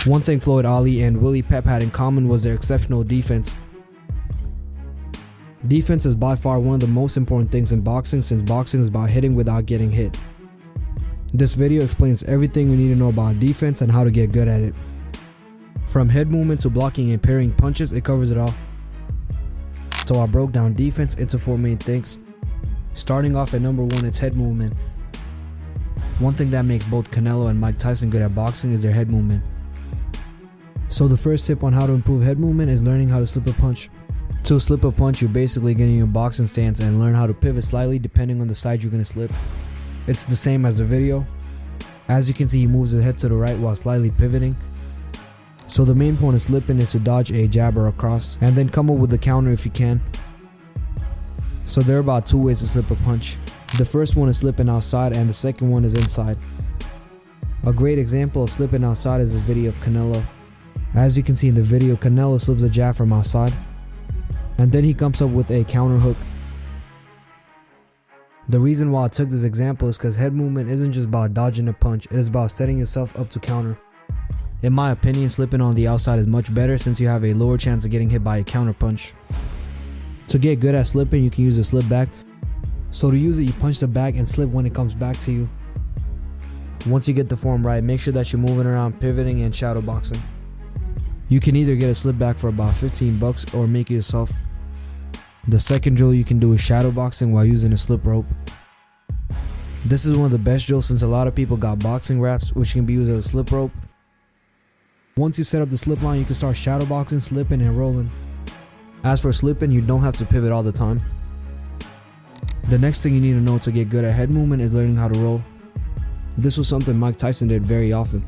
One thing Floyd Ali and Willie Pep had in common was their exceptional defense. Defense is by far one of the most important things in boxing, since boxing is about hitting without getting hit. This video explains everything you need to know about defense and how to get good at it. From head movement to blocking and parrying punches, it covers it all. So I broke down defense into 4 main things. Starting off at number 1, it's head movement. One thing that makes both Canelo and Mike Tyson good at boxing is their head movement. So the first tip on how to improve head movement is learning how to slip a punch. To slip a punch, you're basically getting your boxing stance and learn how to pivot slightly depending on the side you're going to slip. It's the same as the video. As you can see, he moves his head to the right while slightly pivoting. So the main point of slipping is to dodge a jab or a cross, and then come up with a counter if you can. So there are about 2 ways to slip a punch. The first one is slipping outside and the second one is inside. A great example of slipping outside is this video of Canelo. As you can see in the video, Canelo slips a jab from outside, and then he comes up with a counter hook. The reason why I took this example is because head movement isn't just about dodging a punch, it is about setting yourself up to counter. In my opinion, slipping on the outside is much better since you have a lower chance of getting hit by a counter punch. To get good at slipping, you can use a slip back. So to use it, you punch the back and slip when it comes back to you. Once you get the form right, make sure that you're moving around, pivoting, and shadow boxing. You can either get a slip back for about $15 or make it yourself. The second drill you can do is shadow boxing while using a slip rope. This is one of the best drills since a lot of people got boxing wraps, which can be used as a slip rope. Once you set up the slip line, you can start shadow boxing, slipping, and rolling. As for slipping, you don't have to pivot all the time. The next thing you need to know to get good at head movement is learning how to roll. This was something Mike Tyson did very often.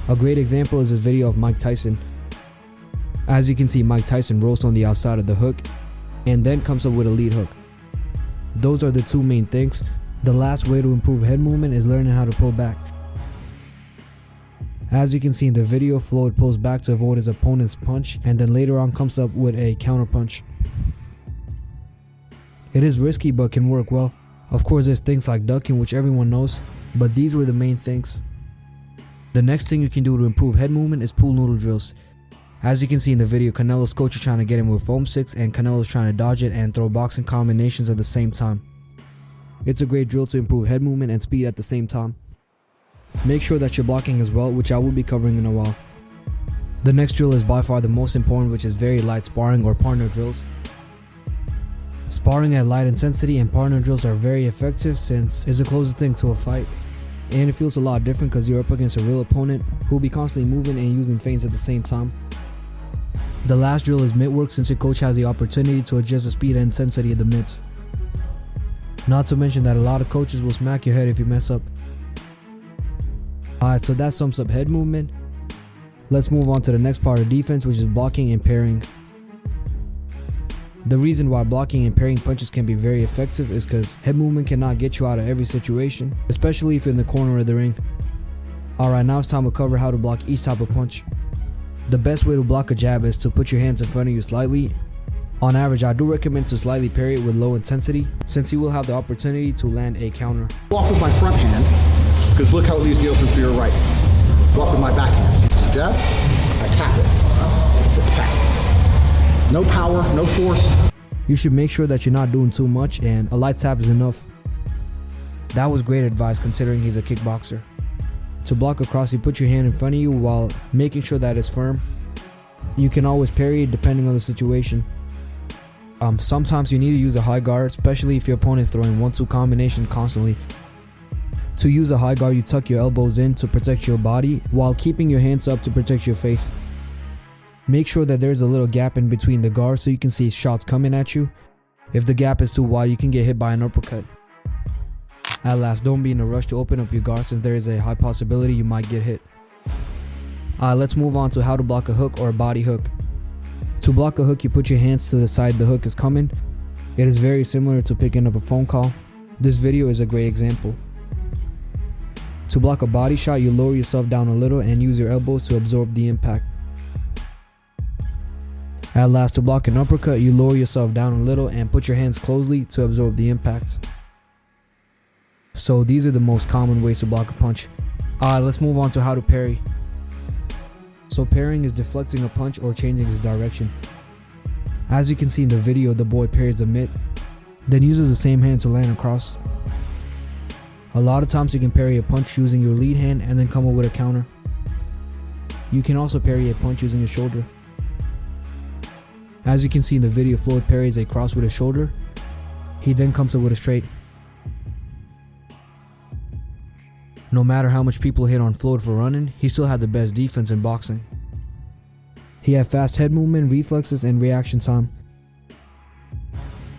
A great example is this video of Mike Tyson. As you can see, Mike Tyson rolls on the outside of the hook and then comes up with a lead hook. Those are the 2 main things. The last way to improve head movement is learning how to pull back. As you can see in the video, Floyd pulls back to avoid his opponent's punch and then later on comes up with a counter punch. It is risky but can work well. Of course, there's things like ducking, which everyone knows, but these were the main things. The next thing you can do to improve head movement is pool noodle drills. As you can see in the video, Canelo's coach is trying to get him with foam sticks and Canelo's trying to dodge it and throw boxing combinations at the same time. It's a great drill to improve head movement and speed at the same time. Make sure that you're blocking as well, which I will be covering in a while. The next drill is by far the most important, which is very light sparring or partner drills. Sparring at light intensity and partner drills are very effective since it's the closest thing to a fight. And it feels a lot different because you're up against a real opponent who will be constantly moving and using feints at the same time. The last drill is mitt work since your coach has the opportunity to adjust the speed and intensity of the mitts. Not to mention that a lot of coaches will smack your head if you mess up. Alright, so that sums up head movement. Let's move on to the next part of defense, which is blocking and parrying. The reason why blocking and parrying punches can be very effective is because head movement cannot get you out of every situation, especially if you're in the corner of the ring. Alright, now it's time to cover how to block each type of punch. The best way to block a jab is to put your hands in front of you slightly. On average, I do recommend to slightly parry it with low intensity, since you will have the opportunity to land a counter. Block with my front hand, because look how it leaves me open for your right. Block with my back hand. Jab, I tap it. It's a tap. No power, no force. You should make sure that you're not doing too much and a light tap is enough. That was great advice considering he's a kickboxer. To block a cross, you put your hand in front of you while making sure that it's firm. You can always parry it depending on the situation. Sometimes you need to use a high guard, especially if your opponent is throwing 1-2 combination constantly. To use a high guard, you tuck your elbows in to protect your body while keeping your hands up to protect your face. Make sure that there's a little gap in between the guards so you can see shots coming at you. If the gap is too wide, you can get hit by an uppercut. At last, don't be in a rush to open up your guard since there is a high possibility you might get hit. Let's move on to how to block a hook or a body hook. To block a hook, you put your hands to the side the hook is coming. It is very similar to picking up a phone call. This video is a great example. To block a body shot, you lower yourself down a little and use your elbows to absorb the impact. At last, to block an uppercut, you lower yourself down a little and put your hands closely to absorb the impact. So these are the most common ways to block a punch. Let's move on to how to parry. So parrying is deflecting a punch or changing its direction. As you can see in the video, the boy parries a mitt, then uses the same hand to land across. A lot of times you can parry a punch using your lead hand and then come up with a counter. You can also parry a punch using your shoulder. As you can see in the video, Floyd parries a cross with his shoulder. He then comes up with a straight. No matter how much people hit on Floyd for running, he still had the best defense in boxing. He had fast head movement, reflexes, and reaction time.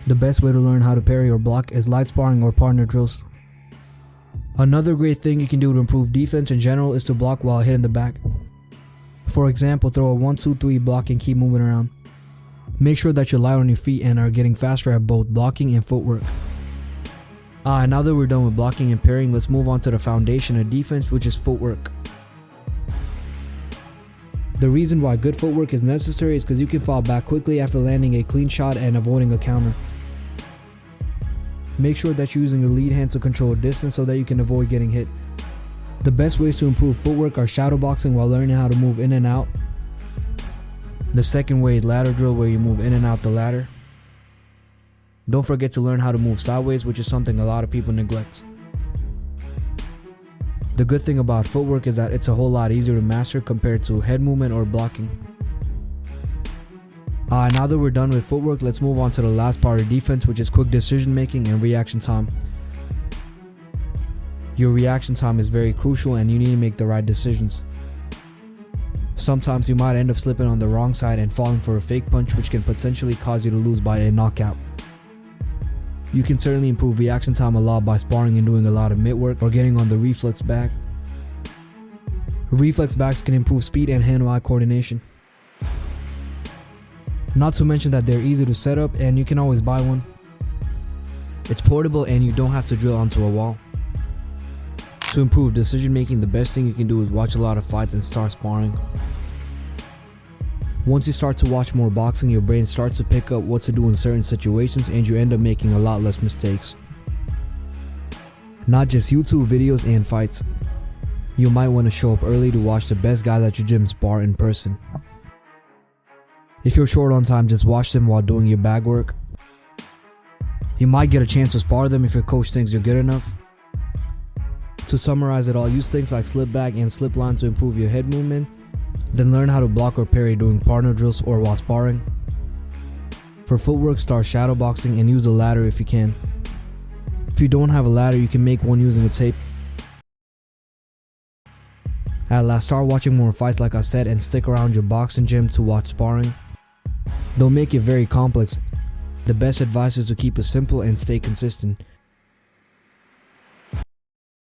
The best way to learn how to parry or block is light sparring or partner drills. Another great thing you can do to improve defense in general is to block while hitting the back. For example, throw a 1-2-3 block and keep moving around. Make sure that you're light on your feet and are getting faster at both blocking and footwork. Now that we're done with blocking and parrying, let's move on to the foundation of defense, which is footwork. The reason why good footwork is necessary is because you can fall back quickly after landing a clean shot and avoiding a counter. Make sure that you're using your lead hand to control distance so that you can avoid getting hit. The best ways to improve footwork are shadow boxing while learning how to move in and out. The second way is ladder drill, where you move in and out the ladder. Don't forget to learn how to move sideways, which is something a lot of people neglect. The good thing about footwork is that it's a whole lot easier to master compared to head movement or blocking. Now that we're done with footwork, let's move on to the last part of defense, which is quick decision making and reaction time. Your reaction time is very crucial and you need to make the right decisions. Sometimes you might end up slipping on the wrong side and falling for a fake punch, which can potentially cause you to lose by a knockout. You can certainly improve reaction time a lot by sparring and doing a lot of mitt work or getting on the reflex bag. Reflex bags can improve speed and hand-eye coordination. Not to mention that they're easy to set up and you can always buy one. It's portable and you don't have to drill onto a wall. To improve decision making, the best thing you can do is watch a lot of fights and start sparring. Once you start to watch more boxing, your brain starts to pick up what to do in certain situations and you end up making a lot less mistakes. Not just YouTube videos and fights. You might want to show up early to watch the best guys at your gym spar in person. If you're short on time, just watch them while doing your bag work. You might get a chance to spar them if your coach thinks you're good enough. To summarize it all, use things like slip bag and slip line to improve your head movement. Then learn how to block or parry doing partner drills or while sparring. For footwork, start shadow boxing and use a ladder if you can. If you don't have a ladder, you can make one using a tape. At last, start watching more fights like I said and stick around your boxing gym to watch sparring. Don't make it very complex. The best advice is to keep it simple and stay consistent.